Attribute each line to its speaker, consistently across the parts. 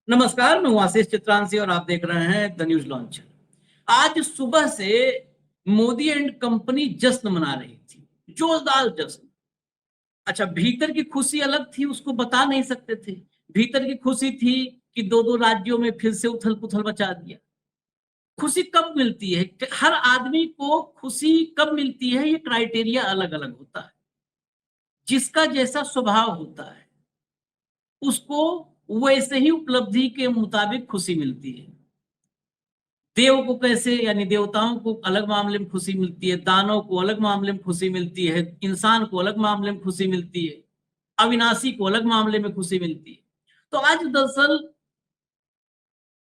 Speaker 1: नमस्कार, मैं हूं आशीष चित्रांशी और आप देख रहे हैं द न्यूज लॉन्चर। आज सुबह से मोदी एंड कंपनी जश्न मना रही थी, जोरदार जश्न। अच्छा, भीतर की खुशी अलग थी, उसको बता नहीं सकते थे। भीतर की खुशी थी कि दो दो राज्यों में फिर से उथल पुथल मचा दिया। खुशी कब मिलती है, हर आदमी को खुशी कब मिलती है, ये क्राइटेरिया अलग अलग होता है। जिसका जैसा स्वभाव होता है उसको वैसे ही उपलब्धि के मुताबिक खुशी मिलती है। देव को कैसे, यानी देवताओं को अलग मामले में खुशी मिलती है, दानव को अलग मामले में खुशी मिलती है, इंसान को अलग मामले में खुशी मिलती है, अविनाशी को अलग मामले में खुशी मिलती है। तो आज दरअसल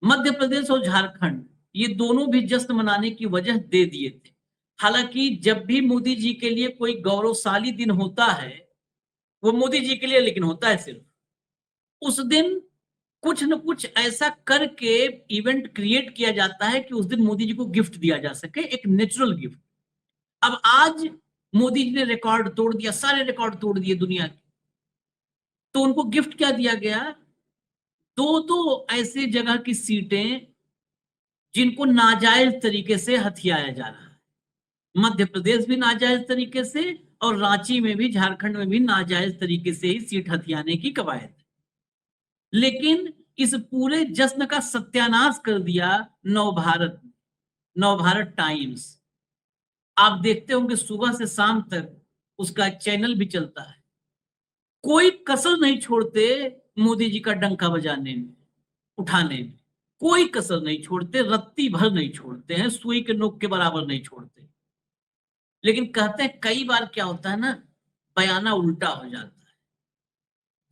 Speaker 1: मध्य प्रदेश और झारखंड ये दोनों भी जश्न मनाने की वजह दे दिए थे। हालांकि जब भी मोदी जी के लिए कोई गौरवशाली दिन होता है, वो मोदी जी के लिए लेकिन होता है सिर्फ उस दिन कुछ न कुछ ऐसा करके इवेंट क्रिएट किया जाता है कि उस दिन मोदी जी को गिफ्ट दिया जा सके, एक नेचुरल गिफ्ट। अब आज मोदी जी ने रिकॉर्ड तोड़ दिया, सारे रिकॉर्ड तोड़ दिए दुनिया के। तो उनको गिफ्ट क्या दिया गया? दो दो ऐसे जगह की सीटें जिनको नाजायज तरीके से हथियाया जा रहा है। मध्य प्रदेश भी नाजायज तरीके से और रांची में भी, झारखंड में भी नाजायज तरीके से ही सीट हथियाने की कवायद। लेकिन इस पूरे जश्न का सत्यानाश कर दिया नवभारत, नवभारत टाइम्स। आप देखते होंगे सुबह से शाम तक उसका चैनल भी चलता है। कोई कसर नहीं छोड़ते मोदी जी का डंका बजाने में, उठाने में। कोई कसर नहीं छोड़ते, रत्ती भर नहीं छोड़ते हैं, सुई के नोक के बराबर नहीं छोड़ते। लेकिन कहते हैं कई बार क्या होता है ना, बयाना उल्टा हो जाता है।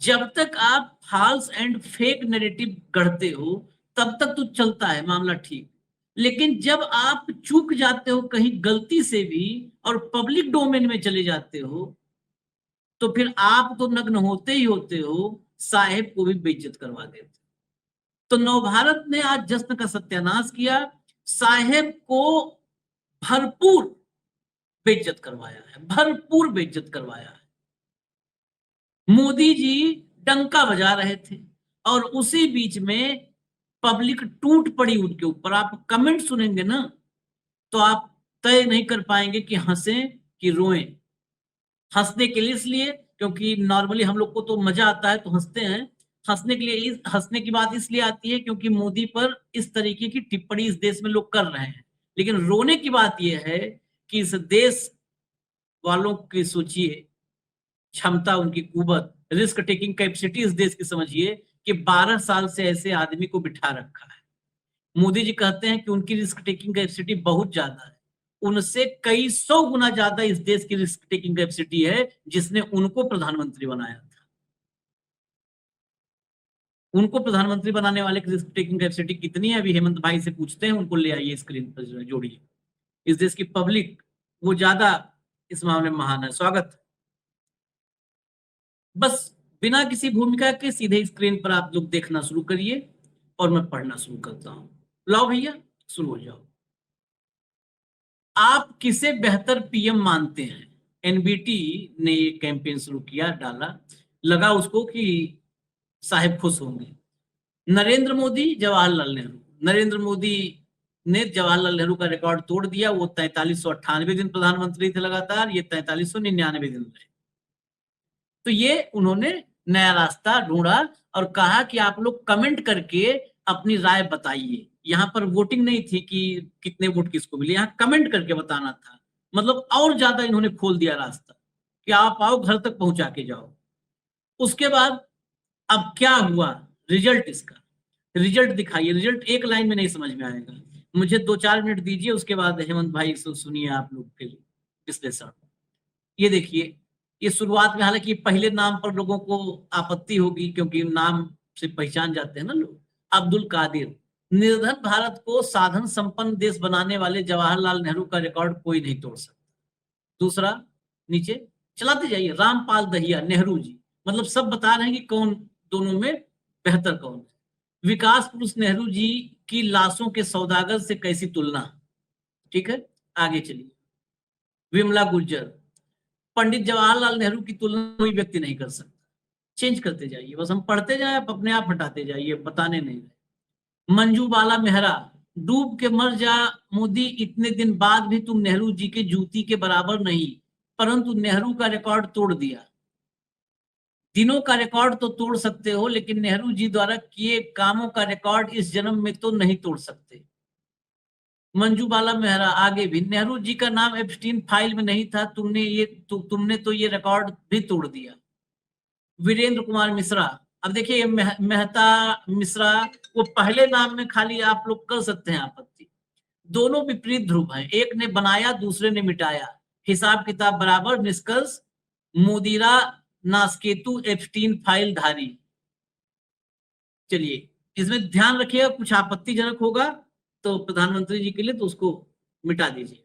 Speaker 1: जब तक आप फॉल्स एंड फेक नैरेटिव गढ़ते हो तब तक तो चलता है मामला, ठीक। लेकिन जब आप चूक जाते हो कहीं गलती से भी और पब्लिक डोमेन में चले जाते हो, तो फिर आप तो नग्न होते ही होते हो, साहेब को भी बेइज्जत करवा देते। तो नवभारत ने आज जश्न का सत्यानाश किया, साहेब को भरपूर बेइज्जत करवाया है, भरपूर बेइज्जत करवाया है। मोदी जी डंका बजा रहे थे और उसी बीच में पब्लिक टूट पड़ी उनके ऊपर। आप कमेंट सुनेंगे ना तो आप तय नहीं कर पाएंगे कि हंसें कि रोएं। हंसने के लिए इसलिए क्योंकि नॉर्मली हम लोग को तो मजा आता है तो हंसते हैं। हंसने के लिए, हंसने की बात इसलिए आती है क्योंकि मोदी पर इस तरीके की टिप्पणी इस देश में लोग कर रहे हैं। लेकिन रोने की बात यह है कि इस देश वालों की सोचिए, क्षमता, उनकी कुवत, रिस्क टेकिंग कैपेसिटी इस देश की समझिए कि 12 साल से ऐसे आदमी को बिठा रखा है। मोदी जी कहते हैं कि उनकी रिस्क टेकिंग कैपेसिटी बहुत ज्यादा है। उनसे कई सौ गुना ज्यादा इस देश की रिस्क टेकिंग कैपेसिटी है जिसने उनको प्रधानमंत्री बनाया था। उनको प्रधानमंत्री बनाने वाले की रिस्क टेकिंग कैपेसिटी कितनी है, अभी हेमंत भाई से पूछते हैं, उनको ले आइए स्क्रीन पर जोड़िए। इस देश की पब्लिक वो ज्यादा इस मामले में महान है। स्वागत। बस बिना किसी भूमिका के सीधे स्क्रीन पर आप लोग देखना शुरू करिए और मैं पढ़ना शुरू करता हूं। लाओ भैया, शुरू हो जाओ। आप किसे बेहतर पीएम मानते हैं? एनबीटी ने ये कैंपेन शुरू किया, डाला, लगा उसको कि साहेब खुश होंगे। नरेंद्र मोदी, जवाहरलाल नेहरू। नरेंद्र मोदी ने जवाहरलाल नेहरू का रिकॉर्ड तोड़ दिया। वो 4398 दिन प्रधानमंत्री थे लगातार, ये 4399 दिन रहे। तो ये उन्होंने नया रास्ता ढूंढा और कहा कि आप लोग कमेंट करके अपनी राय बताइए। यहां पर वोटिंग नहीं थी कि कितने वोट किसको मिले, यहां कमेंट करके बताना था। मतलब और ज्यादा इन्होंने खोल दिया रास्ता कि आप आओ, घर तक पहुंचा के जाओ। उसके बाद अब क्या हुआ, रिजल्ट इसका, रिजल्ट दिखाइए। रिजल्ट एक लाइन में नहीं समझ में आएगा, मुझे 2-4 मिनट दीजिए, उसके बाद हेमंत भाई सुनिए आप लोग के विश्लेषण। ये देखिए, ये शुरुआत में, हालांकि पहले नाम पर लोगों को आपत्ति होगी क्योंकि नाम से पहचान जाते हैं ना लोग। अब्दुल कादिर। निर्धन भारत को साधन संपन्न देश बनाने वाले जवाहरलाल नेहरू का रिकॉर्ड कोई नहीं तोड़ सकता। दूसरा, नीचे चलाते जाइए, रामपाल दहिया, नेहरू जी। मतलब सब बता रहे हैं कि कौन दोनों में बेहतर कौन है। विकास पुरुष नेहरू जी की लाशों के सौदागर से कैसी तुलना। ठीक है, आगे चलिए। विमला गुर्जर। पंडित जवाहरलाल नेहरू की तुलना कोई व्यक्ति नहीं कर सकता। चेंज करते जाइए, बस हम पढ़ते जाए, आप अपने आप हटाते जाइए, बताने नहीं रहे। मंजू बाला मेहरा, डूब के मर जा मोदी, इतने दिन बाद भी तुम नेहरू जी के जूती के बराबर नहीं, परंतु नेहरू का रिकॉर्ड तोड़ दिया। दिनों का रिकॉर्ड तो तोड़ सकते हो, लेकिन नेहरू जी द्वारा किए कामों का रिकॉर्ड इस जन्म में तो नहीं तोड़ सकते। मंजू बाला मेहरा आगे भी, नेहरू जी का नाम एप्स्टीन फाइल में नहीं था, तुमने तो ये रिकॉर्ड भी तोड़ दिया। वीरेंद्र कुमार मिश्रा, अब देखिए ये मेहता मिश्रा, वो पहले नाम में खाली आप लोग कर सकते हैं आपत्ति, दोनों विपरीत ध्रुव हैं, एक ने बनाया दूसरे ने मिटाया, हिसाब किताब बराबर, निष्कर्ष मोदिरा नास्केतु एप्स्टीन फाइल धारी। चलिए इसमें ध्यान रखिएगा, कुछ आपत्तिजनक होगा तो प्रधानमंत्री जी के लिए तो उसको मिटा दीजिए।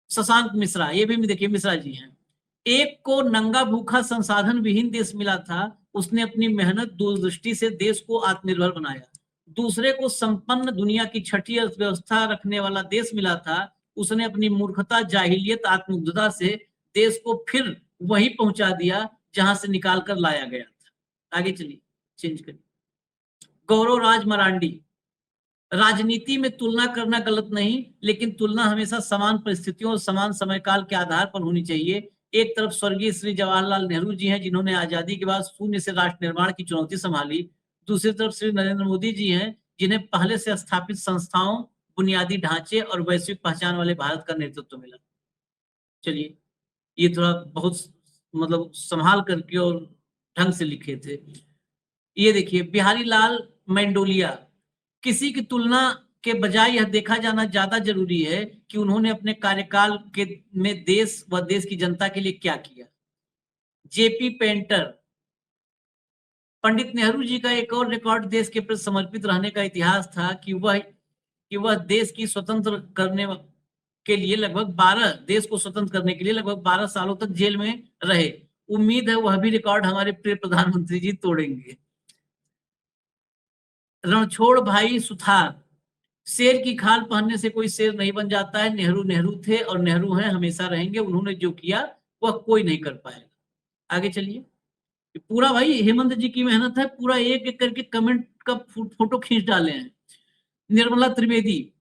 Speaker 1: शशांक मिश्रा, ये भी देखिए मिश्रा जी हैं, एक को नंगा भूखा संसाधन विहीन देश मिला था, उसने अपनी मेहनत दूरदृष्टि से देश को आत्मनिर्भर बनाया। दूसरे को संपन्न दुनिया की छठी अर्थव्यवस्था रखने वाला देश मिला था, उसने अपनी मूर्खता जाहिलियत आत्मउद्धता से देश को फिर वहीं पहुंचा दिया जहां से निकाल कर लाया गया था। आगे चलिए, चेंज करिए। गौरव राज मरांडी, राजनीति में तुलना करना गलत नहीं, लेकिन तुलना हमेशा समान परिस्थितियों और समान समय काल के आधार पर होनी चाहिए। एक तरफ स्वर्गीय श्री जवाहरलाल नेहरू जी हैं, जिन्होंने आजादी के बाद शून्य से राष्ट्र निर्माण की चुनौती संभाली। दूसरी तरफ श्री नरेंद्र मोदी जी हैं, जिन्हें पहले से स्थापित संस्थाओं, बुनियादी ढांचे और वैश्विक पहचान वाले भारत का नेतृत्व मिला। चलिए ये थोड़ा बहुत मतलब संभाल करके और ढंग से लिखे थे। ये देखिए बिहारी लाल मेंडोलिया, किसी की तुलना के बजाय यह देखा जाना ज्यादा जरूरी है कि उन्होंने अपने कार्यकाल के में देश व देश की जनता के लिए क्या किया। जेपी पेंटर, पंडित नेहरू जी का एक और रिकॉर्ड देश के प्रति समर्पित रहने का इतिहास था कि वह देश की स्वतंत्र करने के लिए लगभग 12 देश को स्वतंत्र करने के लिए लगभग 12 सालों तक जेल में रहे। उम्मीद है वह भी रिकॉर्ड हमारे प्रिय प्रधानमंत्री जी तोड़ेंगे। रणछोड़ भाई सुथार, शेर की खाल पहनने से कोई शेर नहीं बन जाता है, नेहरू नेहरू थे और नेहरू हैं, हमेशा रहेंगे, उन्होंने जो किया वह कोई नहीं कर पाएगा। आगे चलिए, पूरा भाई हेमंत जी की मेहनत है, पूरा एक एक करके कमेंट का फोटो खींच डाले हैं। निर्मला त्रिवेदी,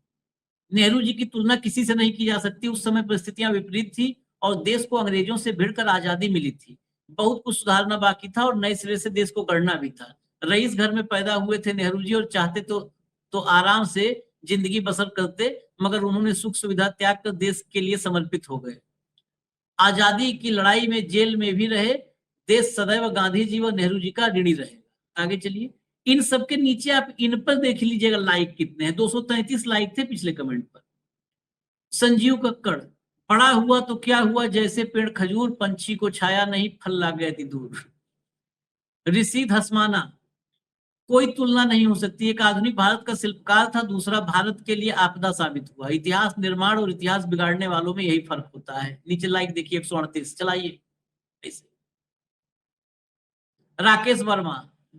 Speaker 1: नेहरू जी की तुलना किसी से नहीं की जा सकती, उस समय परिस्थितियां विपरीत थी और देश को अंग्रेजों से भिड़कर आजादी मिली थी, बहुत कुछ सुधारना बाकी था और नए सिरे से देश को गढ़ना भी था। रईस घर में पैदा हुए थे नेहरू जी और चाहते तो आराम से जिंदगी बसर करते, मगर उन्होंने सुख सुविधा त्याग कर देश के लिए समर्पित हो गए। आजादी की लड़ाई में जेल में भी रहे, देश सदैव गांधी जी व नेहरू जी का ऋणी रहेगा। आगे चलिए, इन सबके नीचे आप इन पर देख लीजिएगा लाइक कितने हैं, 233 लाइक थे पिछले कमेंट पर। संजीव कक्कड़, पड़ा हुआ तो क्या हुआ जैसे पेड़ खजूर, पंछी को छाया नहीं फल ला गए थी दूर। ऋषि धसमाना, कोई तुलना नहीं हो सकती, एक आधुनिक भारत का शिल्पकार था, दूसरा भारत के लिए आपदा साबित हुआ। इतिहास निर्माण और इतिहास बिगाड़ने वालों में यही फर्क होता है। नीचे लाइक देखिए 138, चलाइए। राकेश वर्मा,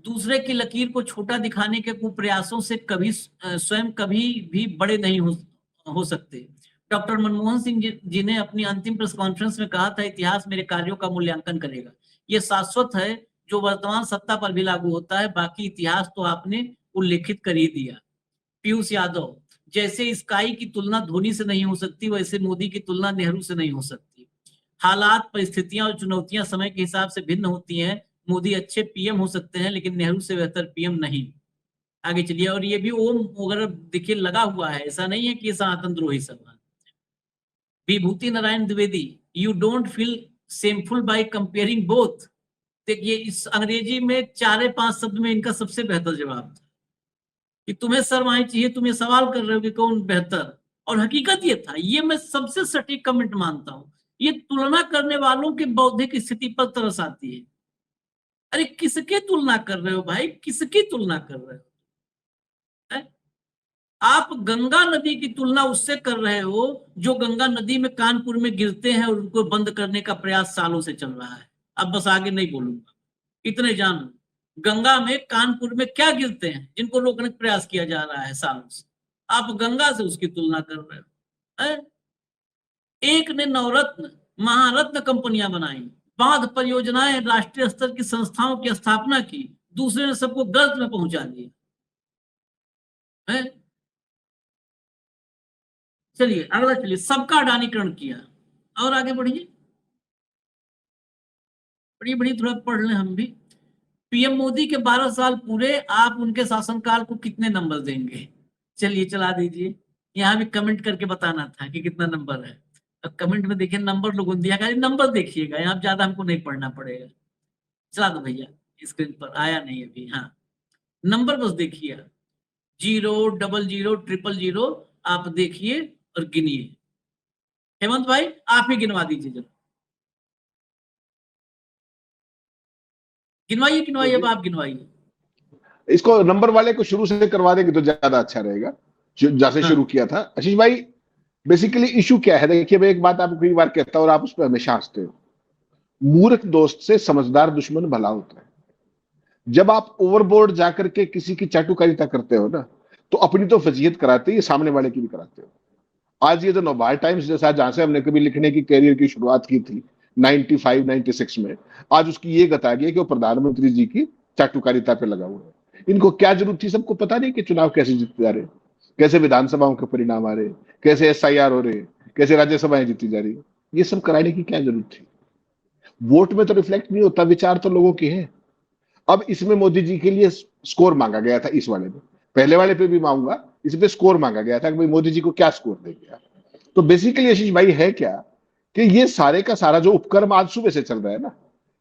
Speaker 1: दूसरे की लकीर को छोटा दिखाने के कुप्रयासों से कभी स्वयं कभी भी बड़े नहीं हो सकते। डॉक्टर मनमोहन सिंह जी ने अपनी अंतिम प्रेस कॉन्फ्रेंस में कहा था, इतिहास मेरे कार्यों का मूल्यांकन करेगा, ये शाश्वत है, जो वर्तमान सत्ता पर भी लागू होता है, बाकी इतिहास तो आपने उल्लेखित कर ही दिया। पीयूष यादव, जैसे स्काई की तुलना धोनी से नहीं हो सकती, वैसे मोदी की तुलना नेहरू से नहीं हो सकती। हालात, परिस्थितियां और चुनौतियां समय के हिसाब से भिन्न होती हैं, मोदी अच्छे पीएम हो सकते हैं लेकिन नेहरू से बेहतर पीएम नहीं। आगे चलिए, और ये भी ओम वगैरह देखिए लगा हुआ है, ऐसा नहीं है कि ये सनातन द्रोही सब। Vibhuti Narayan Dwivedi, you don't feel shameful by comparing both. देखिए इस अंग्रेजी में 4-5 शब्द में इनका सबसे बेहतर जवाब था कि तुम्हें शर्म आनी चाहिए, तुम ये सवाल कर रहे हो कि कौन बेहतर, और हकीकत ये था, ये मैं सबसे सटीक कमेंट मानता हूं। ये तुलना करने वालों की बौद्धिक स्थिति पर तरस आती है। अरे किसके तुलना कर रहे हो भाई, किसकी तुलना कर रहे हो? आप गंगा नदी की तुलना उससे कर रहे हो जो गंगा नदी में कानपुर में गिरते हैं और उनको बंद करने का प्रयास सालों से चल रहा है। अब बस आगे नहीं बोलूंगा, इतने जान लो, गंगा में कानपुर में क्या गिरते हैं जिनको रोकने का प्रयास किया जा रहा है सालों से, आप गंगा से उसकी तुलना कर रहे हो। एक ने नवरत्न महारत्न कंपनियां बनाई, बांध परियोजनाएं, राष्ट्रीय स्तर की संस्थाओं की स्थापना की, दूसरे ने सबको गर्त में पहुंचा दिया है। चलिए अगला, चलिए सबका अडानीकरण किया। और आगे बढ़िए, बढ़िए बढ़िए, थोड़ा पढ़ लें हम भी। पीएम मोदी के 12 साल पूरे, आप उनके शासनकाल को कितने नंबर देंगे? चलिए चला दीजिए, यहाँ भी कमेंट करके बताना था कि कितना नंबर है। अब कमेंट में देखिए नंबर लोगों ने दिया, खाली नंबर देखिएगा, यहाँ ज्यादा हमको नहीं पढ़ना पड़ेगा। चला दो भैया, स्क्रीन पर आया नहीं अभी। हाँ, नंबर बस देखिए, 0, 00, 000, आप देखिए और गिनिए। हेमंत भाई आप ही गिनवा दीजिए जरा, गिनवाइए गिनवाइए, अब आप गिनवाइए।
Speaker 2: इसको नंबर वाले को शुरू से करवा देंगे तो ज्यादा अच्छा रहेगा, जैसे शुरू किया था। आशीष भाई, बेसिकली इशू क्या है? देखिए, मैं एक बात आपको कई बार कहता हूं और आप उस पर हमेशा हंसते हो, मूर्ख दोस्त से समझदार दुश्मन भला होता है। जब आप ओवरबोर्ड जाकर के किसी की चाटुकारिता करते हो ना, तो अपनी तो फजीयत कराते ही, सामने वाले की भी कराते हो। आज ये जो नवभारत टाइम्स जैसा, जहां से हमने कभी लिखने की कैरियर की शुरुआत की थी 95 96 में, आज उसकी ये गता गया कि वो प्रधानमंत्री जी की चाटुकारिता पे लगा हुआ है। इनको क्या जरूरत थी? सबको पता नहीं कि चुनाव कैसे जीते जा रहे, कैसे विधानसभाओं के परिणाम आ रहे, कैसे SIR हो रहे, कैसे राज्यसभाएं जीती जा रही। ये सब कराने की क्या जरूरत थी? वोट में तो रिफ्लेक्ट नहीं होता, विचार तो लोगों के हैं। अब इसमें मोदी जी के लिए स्कोर मांगा गया था, इस वाले में, पहले वाले पे भी मांगूंगा, इस पे स्कोर मांगा गया था कि भाई मोदी जी को क्या स्कोर देंगे। तो बेसिकली आशीष भाई है क्या कि ये सारे का सारा जो उपक्रम आज सुबह से चल रहा है ना,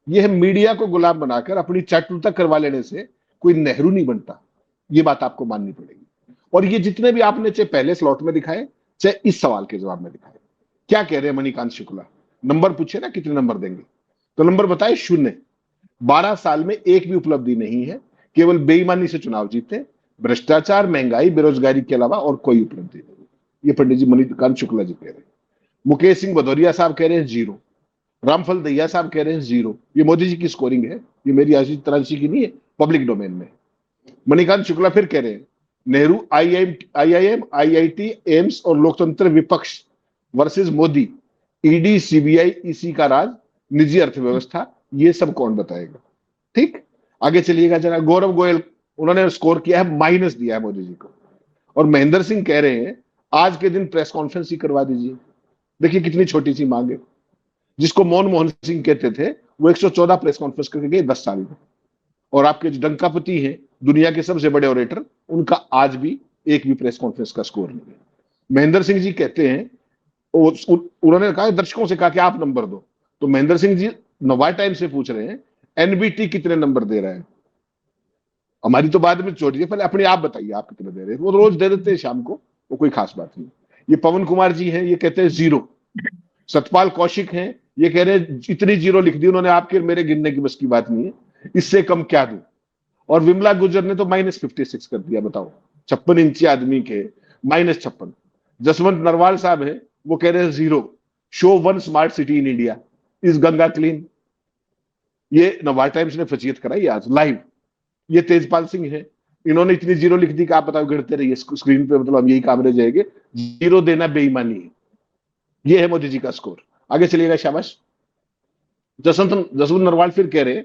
Speaker 2: ये है मीडिया को गुलाम बनाकर अपनी चाटुता करवा लेने से कोई नेहरू नहीं बनता। ये बात आपको माननी पड़ेगी। और ये जितने भी आपने चाहे पहले स्लॉट में दिखाए, चाहे इस सवाल के जवाब में दिखाए, क्या कह रहे हैं मणिकांत शुक्ला? नंबर पूछे ना कितने नंबर देंगे, तो नंबर बताए 0। 12 साल में एक भी उपलब्धि नहीं है, केवल बेईमानी से चुनाव जीते, भ्रष्टाचार, महंगाई, बेरोजगारी के अलावा और कोई उपलब्धि नहीं। ये पंडित जी मणिकांत शुक्ला जी कह रहे हैं। मुकेश सिंह भदौरिया साहब कह रहे हैं 0। रामफल दैया साहब कह रहे हैं 0। ये मोदी जी की स्कोरिंग है, ये मेरी आशीष तरांशी की नहीं है, पब्लिक डोमेन में। मणिकांत शुक्ला फिर कह रहे हैं नेहरू IIM, IIT, एम्स और लोकतंत्र विपक्ष versus Modi, ED, CBI, EC का राज, निजी अर्थव्यवस्था, ये सब कौन बताएगा? ठीक, आगे चलिएगा जरा। गौरव गोयल, उन्होंने स्कोर किया है, माइनस दिया है मोदी जी को। और महेंद्र सिंह कह रहे हैं आज के दिन प्रेस कॉन्फ्रेंस ही करवा दीजिए। देखिए कितनी छोटी सी मांग है। जिसको मनमोहन सिंह कहते थे, वो 114 प्रेस कॉन्फ्रेंस करके गए 10 साल में। और आपके जो डंकापति हैं, दुनिया के सबसे बड़े ऑरेटर, उनका आज भी एक भी प्रेस कॉन्फ्रेंस का स्कोर नहीं है। महेंद्र सिंह जी कहते हैं, उन्होंने कहा दर्शकों से कहा कि आप नंबर दो, तो महेंद्र सिंह जी नवा टाइम से पूछ रहे हैं NBT कितने नंबर दे रहा है। हमारी तो बाद में छोड़िए, पहले अपने आप बताइए आप कितने दे रहे हैं। वो रोज दे देते हैं शाम को, वो कोई खास बात नहीं। ये पवन कुमार जी हैं, ये कहते हैं 0। सतपाल कौशिक हैं, ये कह रहे हैं इतनी 0 लिख दी उन्होंने, आपके मेरे गिनने की बस की बात नहीं है, इससे कम क्या दूं। और विमला गुर्जर ने तो -56 कर दिया, बताओ, 56 इंची आदमी के -56। जसवंत नरवाल साहब है, वो कह रहे हैं 0। Show 1 smart city in India, is Ganga clean. ये नवा टाइम्स ने फजीयत कराई आज लाइव। ये तेजपाल सिंह है, इन्होंने इतनी 0 लिख दी कि आप बताओ, गिरते रहिए स्क्रीन पे, मतलब हम यही काम रह जाएंगे। 0 देना बेईमानी है। ये है मोदी जी का स्कोर। आगे चलिएगा, शाबाश। जसवंत नरवाल फिर कह रहे हैं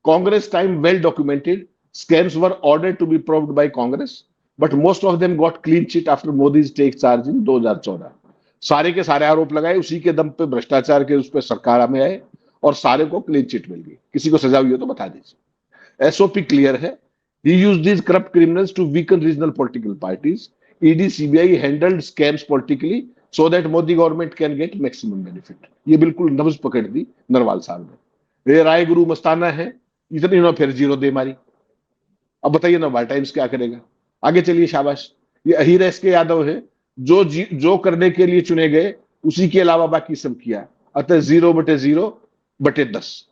Speaker 2: Congress time well documented, scams were ordered to be proved by Congress, but most of them got clean chit after Modi's take charge in 2014। सारे के सारे आरोप लगाए, उसी के दम पे भ्रष्टाचार के उस पर सरकार में आए और सारे को क्लीन चिट मिल गई। किसी को सजा हुई हो तो बता दीजिए। SOP क्लियर है। He used these corrupt criminals to weaken regional political parties. ED, CBI handled scams politically so that Modi government can get maximum benefit. ये बिल्कुल नब्ज पकड़ दी नरवाल साहब ने। ये राय गुरु मस्ताना है, इतनी ना फिर 0 दे मारी। अब बताइए नवभारत टाइम्स क्या करेगा? आगे चलिए, शाबाश। ये अहीर SK यादव है, जो करने के लिए चुने गए उसी के अलावा बाकी सब किया, अतः 0/0/10।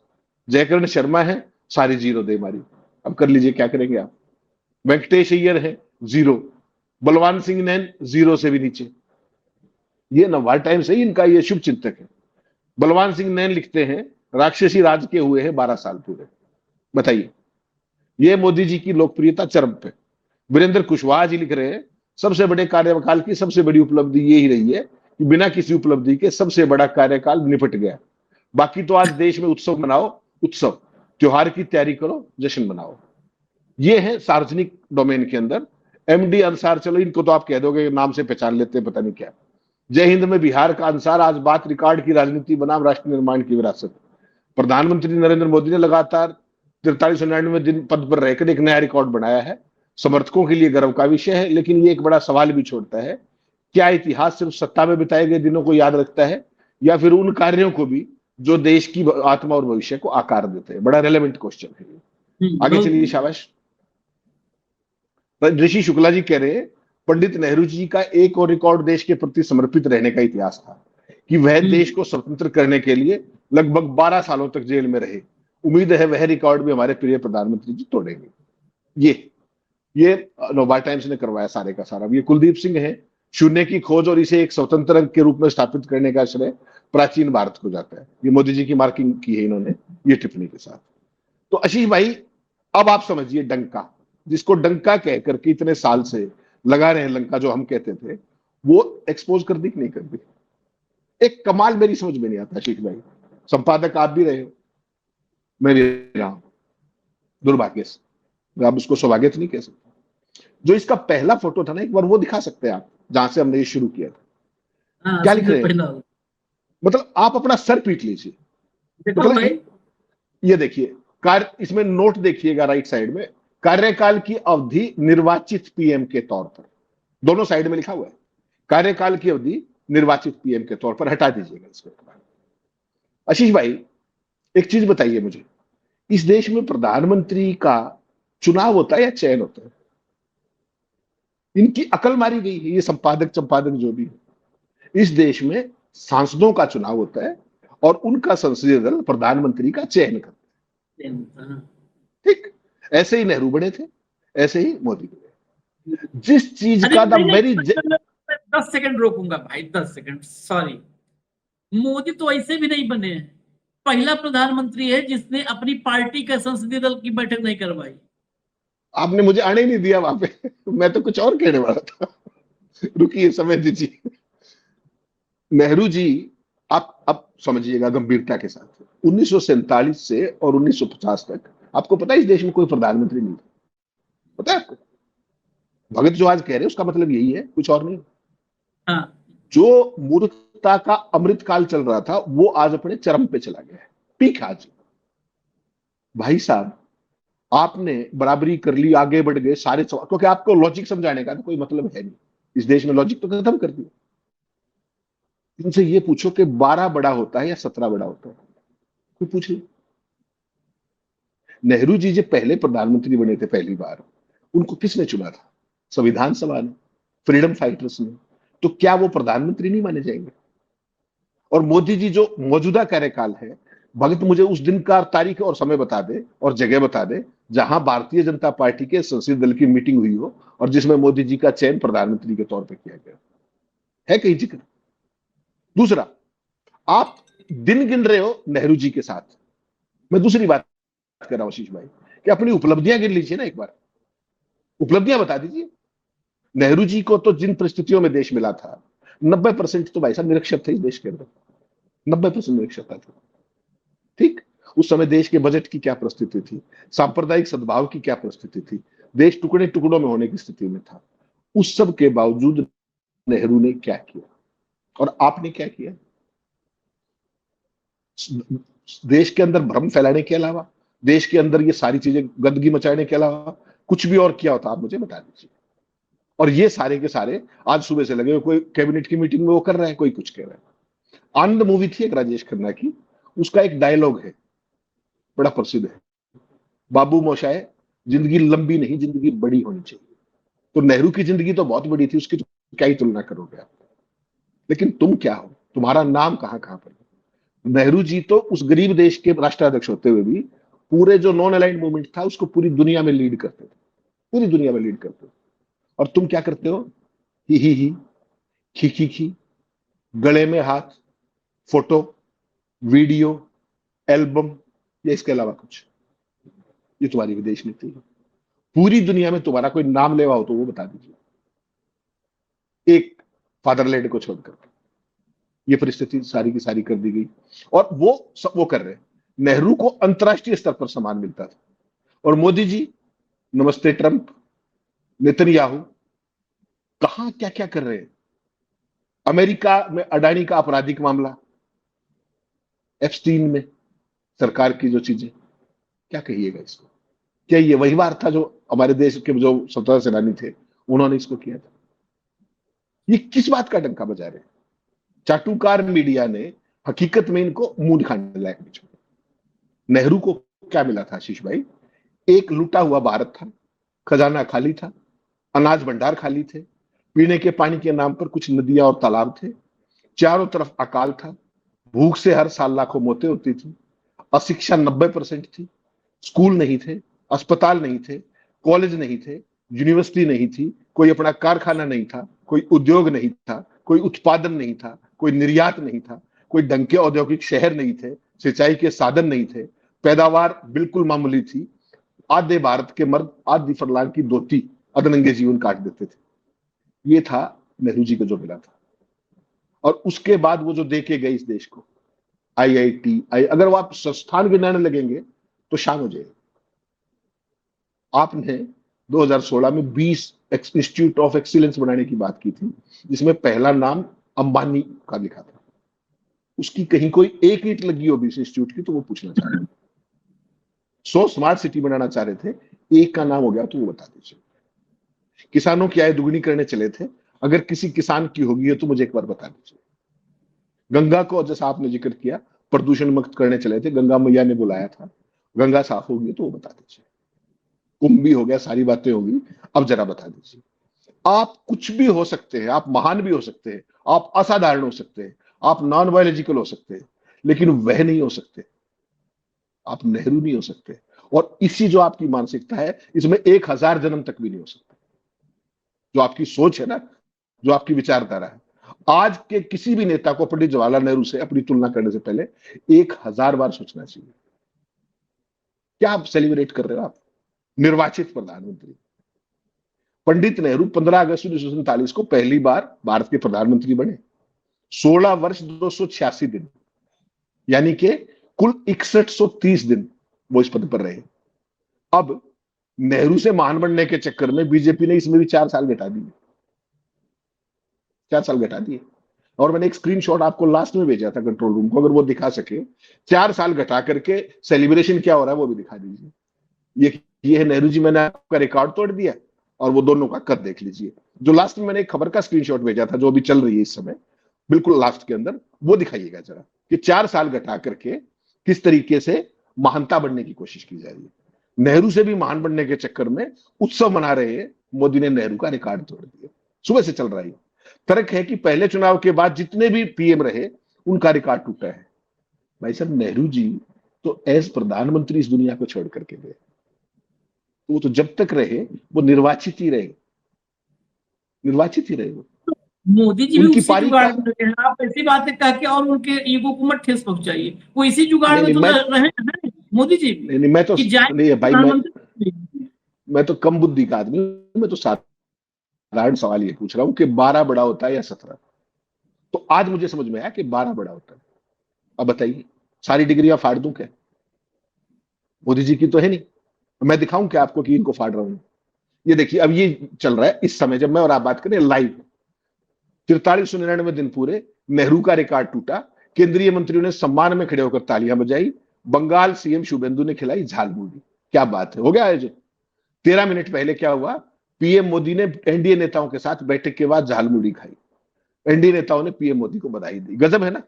Speaker 2: जयकरण शर्मा है, सारी 0 दे मारी। अब कर लीजिए क्या करेंगे आप। वेंकटेश अय्यर है 0। बलवान सिंह नैन 0 से भी नीचे। ये नवभारत टाइम्स है, इनका ये शुभ चिंतक है। बलवान सिंह नैन लिखते हैं राक्षसी राज के हुए हैं 12 साल पूरे। बताइए, ये मोदी जी की लोकप्रियता चरम पे। वीरेंद्र कुशवाहा जी लिख रहे हैं सबसे बड़े कार्यकाल की सबसे बड़ी उपलब्धि ये ही रही है कि बिना किसी उपलब्धि के सबसे बड़ा कार्यकाल निपट गया। बाकी तो आज देश में उत्सव मनाओ, उत्सव, त्योहार की तैयारी करो, जश्न मनाओ। ये है सार्वजनिक डोमेन के अंदर। एमडी अंसार, चलो इनको तो आप कह दोगे, नाम से पहचान लेते हैं, पता नहीं क्या। जय हिंद में बिहार का अंसार, आज बात रिकॉर्ड की राजनीति बनाम राष्ट्र निर्माण की विरासत। प्रधानमंत्री नरेंद्र मोदी ने लगातार 4399 दिन पद पर रहकर एक नया रिकॉर्ड बनाया है। समर्थकों के लिए गर्व का विषय है, लेकिन ये एक बड़ा सवाल भी छोड़ता है, क्या इतिहास सिर्फ सत्ता में बिताए गए दिनों को याद रखता है, या फिर उन कार्यों को भी जो देश की आत्मा और भविष्य को आकार देते हैं? बड़ा रेलेवेंट क्वेश्चन है। आगे चलिए, शाबाश। ऋषि शुक्ला जी कह रहे हैं, पंडित नेहरू जी का एक और रिकॉर्ड देश के प्रति समर्पित रहने का इतिहास था कि वह देश को स्वतंत्र करने के लिए लगभग 12 सालों तक जेल में रहे। उम्मीद है वह रिकॉर्ड भी हमारे प्रिय प्रधानमंत्री जी तोड़ेंगे। ये नोवा टाइम्स ने करवाया सारे का सारा। ये कुलदीप सिंह है, शून्य की खोज और इसे एक स्वतंत्र अंक के रूप में स्थापित करने का श्रेय प्राचीन भारत को जाता है। ये मोदी जी की मार्किंग की है इन्होंने ये टिप्पणी के साथ। तो आशीष भाई, अब आप समझिए डंका, जिसको डंका कह करके इतने साल से लगा रहे हैं, लंका जो हम कहते थे, वो एक्सपोज कर दी कि नहीं कर दी? एक कमाल मेरी समझ में नहीं आता आशीष भाई। संपादक आप भी रहे हो, मैं भी रहा हूं, दुर्भाग्य से। आप उसको सौभाग्य तो नहीं कह सकते। जो इसका पहला फोटो था ना, एक बार वो दिखा सकते हैं आप, जहां से हमने ये शुरू किया था।
Speaker 1: हाँ,
Speaker 2: क्या लिख रहे हैं?
Speaker 1: पहला
Speaker 2: मतलब आप अपना सर पीट लीजिए।
Speaker 1: देखो
Speaker 2: मतलब
Speaker 1: भाई,
Speaker 2: ये देखिए, कार्य, इसमें नोट देखिएगा राइट साइड में, कार्यकाल की अवधि निर्वाचित पीएम के तौर पर, दोनों साइड में लिखा हुआ है कार्यकाल की अवधि निर्वाचित पीएम के तौर पर। हटा दीजिएगा इसको। आशीष भाई, एक चीज बताइए मुझे, इस देश में प्रधानमंत्री का चुनाव होता है या चयन होता है? इनकी अकल मारी गई है, ये संपादक संपादक जो भी है। इस देश में सांसदों का चुनाव होता है और उनका संसदीय दल प्रधानमंत्री का चयन करता है। ठीक, ऐसे ही नेहरू बने थे, ऐसे ही मोदी बने। जिस चीज
Speaker 1: अरे
Speaker 2: का द
Speaker 1: नहीं,
Speaker 2: वेरी
Speaker 1: 10 सेकंड रोकूंगा भाई, 10 सेकंड, सॉरी। मोदी तो ऐसे भी नहीं बने हैं। पहला प्रधानमंत्री है जिसने अपनी पार्टी का संसदीय दल की बैठक नहीं करवाई।
Speaker 2: आपने मुझे आने ही नहीं दिया वहां पे। मैं तो कुछ और कहने वाला था। रुकिए, समय दीजिए। नेहरू जी, आप अब समझिएगा गंभीरता के साथ, 1947 से और 1950 तक आपको पता है इस देश में कोई प्रधानमंत्री नहीं था? पता है आपको? भगत जो आज कह रहे हैं उसका मतलब यही है, कुछ और नहीं।
Speaker 1: हाँ,
Speaker 2: जो मूर्खता का अमृत काल चल रहा था वो आज अपने चरम पे चला गया है, पीक आज। भाई साहब, आपने बराबरी कर ली, आगे बढ़ गए सारे सवाल, क्योंकि आपको लॉजिक समझाने का तो कोई मतलब है नहीं। इस देश में लॉजिक तो खत्म कर दिया। इनसे ये पूछो कि 12 बड़ा होता है या 17 बड़ा होता है, कोई पूछ ले। नेहरू जी जब पहले प्रधानमंत्री बने थे पहली बार, उनको किसने चुना था? संविधान सभा ने, फ्रीडम फाइटर्स ने। तो क्या वो प्रधानमंत्री नहीं माने जाएंगे? और मोदी जी जो मौजूदा कार्यकाल है, भगत मुझे उस दिन का तारीख और समय बता दे और जगह बता दे जहां भारतीय जनता पार्टी के संसदीय दल की मीटिंग हुई हो और जिसमें मोदी जी का चयन प्रधानमंत्री के तौर पर किया गया है कहीं जिक्र? दूसरा, आप दिन गिन रहे हो नेहरू जी के साथ, मैं दूसरी बात कर रहा हूं आशीष भाई, कि अपनी उपलब्धियां गिन लीजिए ना एक बार, उपलब्धियां बता दीजिए। नेहरू जी को तो जिन परिस्थितियों में देश मिला था, 90% तो भाई साहब निरक्षर थे इस देश के अंदर, 90% निरक्षरता थी। ठीक, उस समय देश के बजट की क्या परिस्थिति थी, सांप्रदायिक सद्भाव की क्या परिस्थिति थी, देश टुकड़े टुकड़ों में होने की स्थिति में था। उस सब के बावजूद नेहरू ने क्या किया और आपने क्या किया? देश के अंदर भ्रम फैलाने के अलावा, देश के अंदर ये सारी चीजें गंदगी मचाने के अलावा कुछ भी और किया होता आप मुझे बता दीजिए। और ये सारे के सारे आज सुबह से लगे हुए, कोई कैबिनेट की मीटिंग में वो कर रहा है, कोई कुछ कह रहा है। आनंद मूवी थी एक राजेश खन्ना की, उसका एक डायलॉग है बड़ा प्रसिद्ध है, बाबू मोशाय, जिंदगी लंबी नहीं जिंदगी बड़ी होनी चाहिए। तो नेहरू की जिंदगी तो बहुत बड़ी थी, उसकी तो क्या ही तुलना करोगे आप। लेकिन तुम क्या हो, तुम्हारा नाम कहां कहां पर? नेहरू जी तो उस गरीब देश के राष्ट्राध्यक्ष होते हुए भी पूरे जो नॉन अलाइंड मूवमेंट था उसको पूरी दुनिया में लीड करते थे, पूरी दुनिया में लीड करते थे। और तुम क्या करते हो? ही खी खी खी, गले में हाथ, फोटो, वीडियो, एल्बम, या इसके अलावा कुछ? ये तुम्हारी विदेश नीति है। पूरी दुनिया में तुम्हारा कोई नाम लेवा हो तो वो बता दीजिए, एक फादरलैंड को छोड़कर। ये परिस्थिति सारी की सारी कर दी गई और वो कर रहे हैं। नेहरू को अंतर्राष्ट्रीय स्तर पर सम्मान मिलता था और मोदी जी, नमस्ते ट्रंप, नेतन्याहू, कहां क्या क्या कर रहे हैं। अमेरिका में अडानी का आपराधिक मामला, एप्स्टीन में सरकार की जो चीजें, क्या कहिएगा इसको? क्या ये वही बार था जो हमारे देश के जो स्वतंत्रता सेनानी थे उन्होंने इसको किया था? ये किस बात का डंका बजा रहे हैं? चाटुकार मीडिया ने हकीकत में इनको मुंह दिखाने लायक नहीं छोड़ा। नेहरू को क्या मिला था आशीष भाई? एक लूटा हुआ भारत था, खजाना खाली था, अनाज भंडार खाली थे, पीने के पानी के नाम पर कुछ नदियां और तालाब थे, चारों तरफ अकाल था, भूख से हर साल लाखों मौतें होती थी, अशिक्षा 90% थी, स्कूल नहीं थे, अस्पताल नहीं थे, कॉलेज नहीं थे, यूनिवर्सिटी नहीं थी, कोई अपना कारखाना नहीं था, कोई उद्योग नहीं था, कोई उत्पादन नहीं था, कोई निर्यात नहीं था, कोई ढंग के औद्योगिक शहर नहीं थे, सिंचाई के साधन नहीं थे, पैदावार बिल्कुल मामूली थी। आधे भारत के मर्द आधी फरलांग की धोती अधनंगे जीवन काट देते थे। ये था नेहरू जी को जो मिला था। और उसके बाद वो जो दे के गए इस देश को, आईआईटी, अगर वो आप संस्थान गिनाने लगेंगे तो शाम हो जाएगी। आपने 2016 में 20 इंस्टीट्यूट ऑफ एक्सीलेंस बनाने की बात की थी, जिसमें पहला नाम अंबानी का लिखा था। उसकी कहीं कोई एक ईंट लगी हो 20 इंस्टीट्यूट की तो वो पूछना चाह रहे हैं। 100 स्मार्ट सिटी बनाना चाह रहे थे, एक का नाम हो गया तो वो बता दीजिए। किसानों की आय दुगनी करने चले थे, अगर किसी किसान की होगी है तो मुझे एक बार बता दीजिए। गंगा को जैसा आपने जिक्र किया प्रदूषण मुक्त करने चले थे, गंगा मैया ने बुलाया था, गंगा साफ होगी तो वो बता दीजिए। कुंभ भी हो गया, सारी बातें होगी, अब जरा बता दीजिए। आप कुछ भी हो सकते हैं, आप महान भी हो सकते हैं, आप असाधारण हो सकते हैं, आप नॉन बायोलॉजिकल हो सकते हैं, लेकिन वह नहीं हो सकते, आप नेहरू नहीं हो सकते। और इसी जो आपकी मानसिकता है, इसमें 1000 जन्म तक भी नहीं हो सकता। जो आपकी सोच है ना, जो आपकी विचारधारा है, आज के किसी भी नेता को पंडित जवाहरलाल नेहरू से अपनी तुलना करने से पहले 1000 बार सोचना चाहिए। क्या आप सेलिब्रेट कर रहे हो? आप निर्वाचित प्रधानमंत्री पंडित नेहरू 15 अगस्त 1947 को पहली बार भारत के प्रधानमंत्री बने। 16 वर्ष 286 दिन, यानी कि कुल 6130 दिन वो इस पद पर रहे। अब नेहरू से महान बनने के चक्कर में बीजेपी ने इसमें भी 4 साल घटा दिए, 4 साल घटा दिए। और मैंने एक स्क्रीनशॉट आपको लास्ट में भेजा था कंट्रोल रूम को, अगर वो दिखा सके, 4 साल घटा करके सेलिब्रेशन क्या हो रहा है वो भी दिखा दीजिए। ये है नेहरू जी, मैंने आपका रिकॉर्ड तोड़ दिया और वो दोनों का कद देख लीजिए। जो लास्ट में मैंने एक खबर का स्क्रीनशॉट भेजा था, जो अभी चल रही है इस समय, बिल्कुल लास्ट के अंदर, वो दिखाइएगा जरा कि 4 साल घटा करके किस तरीके से महानता बनने की कोशिश की जा रही है। नेहरू से भी महान बनने के चक्कर में उत्सव मना रहे हैं, मोदी ने नेहरू का रिकॉर्ड तोड़ दिया। सुबह से चल रहा है। तर्क है कि पहले चुनाव के बाद जितने भी पीएम रहे उनका रिकॉर्ड टूटा है। भाई साहब, नेहरू जी तो एज प्रधानमंत्री इस दुनिया को छोड़ करके गए, वो तो जब तक रहे वो निर्वाचित ही रहे, निर्वाचित ही रहे। वो
Speaker 1: मोदी जी भी
Speaker 2: उनकी
Speaker 1: उसी
Speaker 2: पारी
Speaker 1: जुगाड़
Speaker 2: का
Speaker 1: में लगे हैं। आप ऐसी बातें कह के और उनके ईगो को मत ठेस पहुंचाइए। वो इसी जुगाड़
Speaker 2: नहीं
Speaker 1: में
Speaker 2: नहीं
Speaker 1: तो
Speaker 2: मैं
Speaker 1: रहे हैं मोदी जी भी,
Speaker 2: नहीं नहीं मैं तो
Speaker 1: कि जाए
Speaker 2: नहीं है भाई,
Speaker 1: प्रधानमंत्री।
Speaker 2: मैं तो कम बुद्धि का आदमी हूं। मैं तो साधारण सवाल ये पूछ रहा हूँ कि 12 बड़ा होता है या 17? तो आज मुझे समझ में आया कि 12 बड़ा होता है। अब बताइए, सारी डिग्रियां फाड़ दूं क्या? मोदी जी की तो है नहीं, मैं दिखाऊं क्या आपको कि इनको फाड़ रहा हूं? ये देखिए, अब ये चल रहा है इस समय जब मैं और आप बात करें लाइव। 4399 दिन पूरे, नेहरू का रिकॉर्ड टूटा, केंद्रीय मंत्रियों ने सम्मान में खड़े होकर तालियां बजाई, बंगाल सीएम शुभेंदु ने खिलाई झालमुड़ी। क्या बात है, हो गया आयोजन। 13 मिनट पहले क्या हुआ? पीएम मोदी ने एनडीए नेताओं के साथ बैठक के बाद झालमुड़ी खाई। एनडीए नेताओं ने पीएम मोदी को बधाई दी। गजब है ना?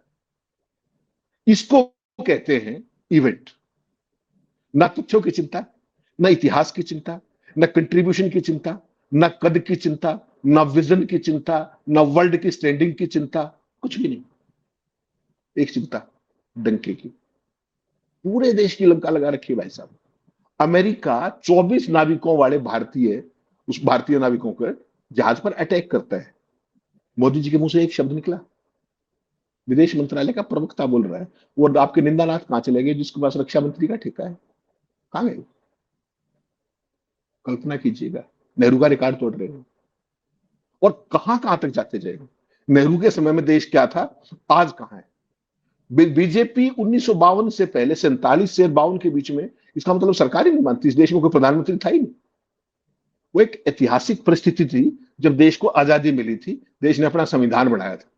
Speaker 2: इसको कहते हैं इवेंट। ना तथ्यों की चिंता, न इतिहास की चिंता, न कंट्रीब्यूशन की चिंता, न कद की चिंता, न विजन की चिंता, न वर्ल्ड की स्टैंडिंग की चिंता, कुछ भी नहीं। एक चिंता, डंके की। पूरे देश की लंका लगा रखी है भाई साहब। अमेरिका 24 नाविकों वाले उस भारतीय नाविकों के जहाज पर अटैक करता है। मोदी जी के मुंह से एक शब्द निकला, विदेश मंत्रालय का प्रवक्ता बोल रहा है, वो आपके निंदानाथ कहां चले गए जिसके पास रक्षा मंत्री का ठेका है? कहां गए? कल्पना कीजिएगा, नेहरू का रिकॉर्ड तोड़ रहे हो और कहां कहां तक जाते जाएंगे। नेहरू के समय में देश क्या था, आज कहां है। बीजेपी 1952 से पहले 47 से 52 के बीच में, इसका मतलब सरकार ही नहीं मानती, इस देश में कोई प्रधानमंत्री था ही नहीं। वो एक ऐतिहासिक परिस्थिति थी जब देश को आजादी मिली थी, देश ने अपना संविधान बनाया था।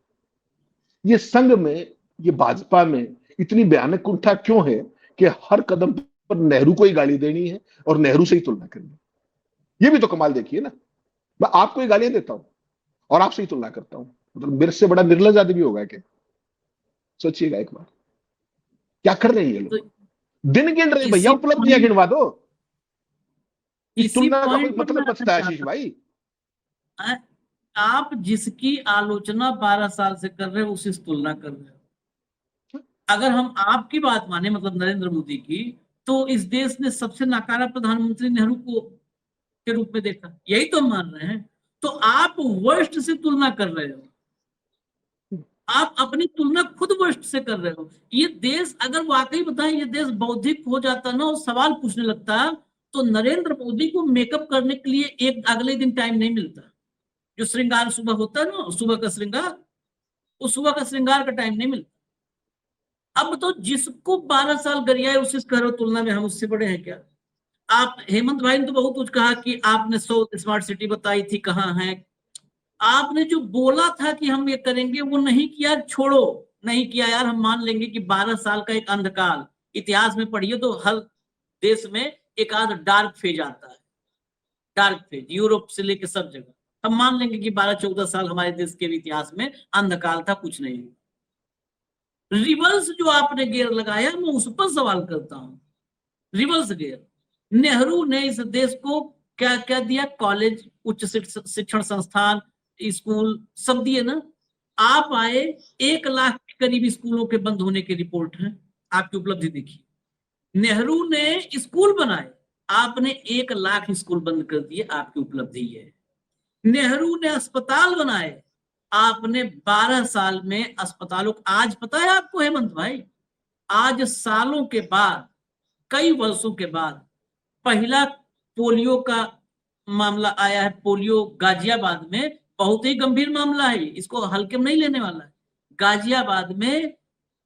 Speaker 2: ये संघ में, ये भाजपा में इतनी भयानक कुंठा क्यों है कि हर कदम पर नेहरू को ही गाली देनी है और नेहरू से ही तुलना करनी है। ये भी तो कमाल देखिए ना, मैं आपको ही गालियां देता हूं और आपसे ही तुलना करता हूं, मतलब मेरे से बड़ा निर्लज आदमी होगा क्या? सोचिएगा एक बार, क्या कर रहे हैं ये लोग।
Speaker 1: तो
Speaker 2: दिन गिन रहे हैं भैया,
Speaker 1: इसी
Speaker 2: उपलब्धियां गिनवा दो।
Speaker 1: इसी
Speaker 2: तुलना का कोई
Speaker 1: पॉइंट पर
Speaker 2: मतलब
Speaker 1: मैं
Speaker 2: बचता है
Speaker 1: आना
Speaker 2: आशीष भाई?
Speaker 1: चाहता हूं। आप जिसकी आलोचना 12 साल से कर रहे हो उसी से तुलना कर रहे हो। अगर हम आपकी बात माने, मतलब नरेंद्र मोदी की, तो इस देश ने सबसे नाकारा प्रधानमंत्री नेहरू को के रूप में देखा, यही तो हम मान रहे हैं। तो आप वर्स्ट से तुलना कर रहे हो, आप अपनी तुलना खुद वर्स्ट से कर रहे हो। ये देश, अगर वाकई बताएं ये देश बौद्धिक हो जाता ना और सवाल पूछने लगता, तो नरेंद्र मोदी को मेकअप करने के लिए एक अगले दिन टाइम नहीं मिलता। जो श्रृंगार सुबह होता है ना, सुबह का श्रृंगार, उस सुबह का श्रृंगार का टाइम नहीं मिलता। अब तो जिसको 12 साल गरियाए उसी से करो तुलना में हम उससे बड़े हैं क्या? आप हेमंत भाई ने तो बहुत कुछ कहा कि आपने 100 स्मार्ट सिटी बताई थी, कहाँ है। आपने जो बोला था कि हम ये करेंगे वो नहीं किया, छोड़ो, नहीं किया यार, हम मान लेंगे कि 12 साल का एक अंधकाल, इतिहास में पढ़िए तो हर देश में एक आध डार्क फेज आता है, डार्क फेज, यूरोप से लेकर सब जगह। हम मान लेंगे कि 12-14 साल हमारे देश के इतिहास में अंधकाल था, कुछ नहीं। रिवर्स जो आपने गेयर लगाया, मैं उस पर सवाल करता हूं। रिवर्स गेयर, नेहरू ने इस देश को क्या क्या दिया? कॉलेज, उच्च शिक्षण संस्थान, स्कूल सब दिए ना। आप आए, 1 लाख के करीब स्कूलों के बंद होने की रिपोर्ट है, आपकी उपलब्धि देखिए। नेहरू ने स्कूल बनाए, आपने 1 लाख स्कूल बंद कर दिए, आपकी उपलब्धि है। नेहरू ने अस्पताल बनाए, आपने 12 साल में अस्पतालों, आज पता है आपको हेमंत भाई, आज सालों के बाद, कई वर्षों के बाद पहला पोलियो का मामला आया है। पोलियो गाजियाबाद में बहुत ही गंभीर मामला है, इसको हल्के में नहीं लेने वाला है। गाजियाबाद में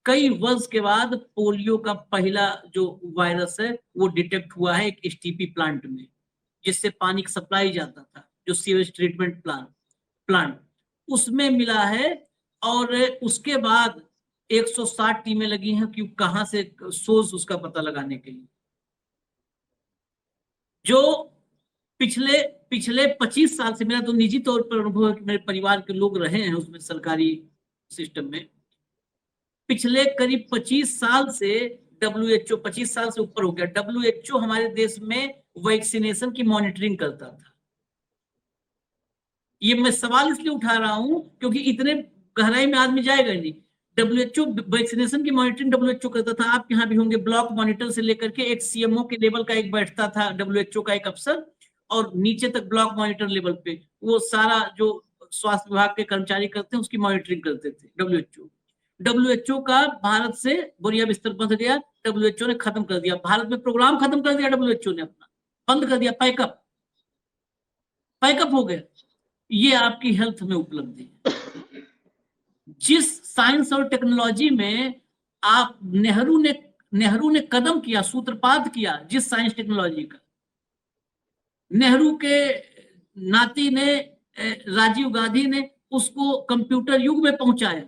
Speaker 1: कई वर्ष के बाद पोलियो का पहला जो वायरस है वो डिटेक्ट हुआ है एक एसटीपी प्लांट में, जिससे पानी की सप्लाई जाता था, जो सीवेज ट्रीटमेंट प्लांट उसमें मिला है। और उसके बाद 160 टीमें लगी हैं कि कहां से सोर्स उसका पता लगाने के लिए। जो पिछले पिछले 25 साल से, मेरा तो निजी तौर पर अनुभव है कि मेरे परिवार के लोग रहे हैं उसमें, सरकारी सिस्टम में, पिछले करीब 25 साल से WHO, 25 साल से ऊपर हो गया, WHO हमारे देश में वैक्सीनेशन की मॉनिटरिंग करता था। ये मैं सवाल इसलिए उठा रहा हूं क्योंकि इतने गहराई में आदमी जाएगा नहीं। WHO वैक्सीनेशन की मॉनिटरिंग WHO करता था, आप यहाँ भी होंगे, ब्लॉक मॉनिटर से लेकर के एक CMO के लेवल का एक बैठता था WHO का एक अफसर, और नीचे तक ब्लॉक मॉनिटर लेवल पे वो सारा जो स्वास्थ्य विभाग के कर्मचारी करते हैं उसकी मॉनिटरिंग करते थे। WHO का भारत से बोरिया बिस्तर बंध गया, WHO ने खत्म कर दिया, भारत में प्रोग्राम खत्म कर दिया WHO ने, अपना बंद कर दिया, पैकअप हो गया। ये आपकी हेल्थ में उपलब्धि है। जिस साइंस और टेक्नोलॉजी में आप नेहरू ने कदम किया, सूत्रपात किया, जिस साइंस टेक्नोलॉजी का, नेहरू के नाती ने, राजीव गांधी ने उसको कंप्यूटर युग में पहुंचाया।